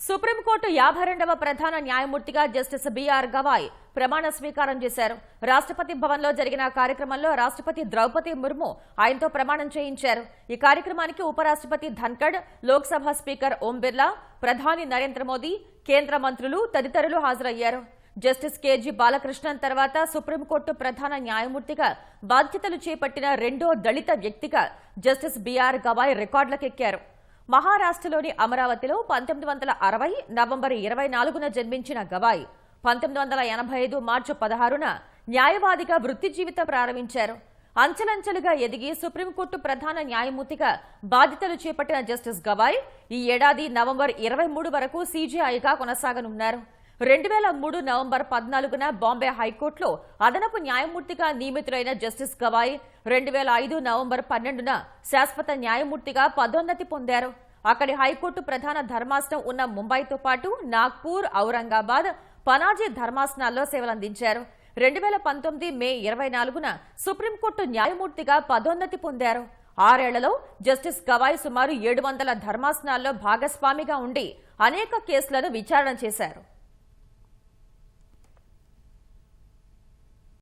Supreme court 52వ ప్రధాన న్యాయమూర్తిగా justice BR Gavai ప్రమాణ స్వీకారం చేశారు. రాష్ట్రపతి భవన్లో జరిగిన కార్యక్రమంలో రాష్ట్రపతి ద్రౌపది ముర్ము ఆయనతో ప్రమాణం చేయించారు. ఈ కార్యక్రమానికి ఉపరాష్ట్రపతి ధన్కడ్, లోక్సభ స్పీకర్ ఓం బిర్లా, ప్రధాని నరేంద్ర మోదీ, కేంద్ర మంత్రులు తదితరులు హాజరయ్యారు. జస్టిస్ కేజీ బాలకృష్ణన్ తర్వాత సుప్రీంకోర్టు ప్రధాన న్యాయమూర్తిగా బాధ్యతలు చేపట్టిన రెండో దళిత వ్యక్తిగా జస్టిస్ బిఆర్ గవాయ్ రికార్డులకెక్కారు. మహారాష్ట్రలోని అమరావతిలో 1960 నవంబర్ 24న జన్మించిన గవాయ్ 1985 మార్చి 16న న్యాయవాదిగా వృత్తి జీవితం ప్రారంభించారు. అంచెలంచెలుగా ఎదిగి సుప్రీంకోర్టు ప్రధాన న్యాయమూర్తిగా బాధ్యతలు చేపట్టిన జస్టిస్ గవాయ్ ఈ ఏడాది నవంబర్ 23 వరకు సీజేఐగా కొనసాగనున్నారు. 2003 నవంబర్ 14న బాంబే హైకోర్టులో అదనపు న్యాయమూర్తిగా నియమితులైన జస్టిస్ గవాయ్ 2005 నవంబర్ 12న శాశ్వత న్యాయమూర్తిగా పదోన్నతి పొందారు. అక్కడి హైకోర్టు ప్రధాన ధర్మాసనం ఉన్న ముంబైతో పాటు నాగ్పూర్, ఔరంగాబాద్, పనాజీ ధర్మాసనాల్లో సేవలందించారు. 2019 మే 24న సుప్రీంకోర్టు న్యాయమూర్తిగా పదోన్నతి పొందారు. 6 ఏళ్లలో జస్టిస్ గవాయ్ సుమారు 700 ధర్మాసనాల్లో భాగస్వామిగా ఉండి అనేక కేసులను విచారణ చేశారు.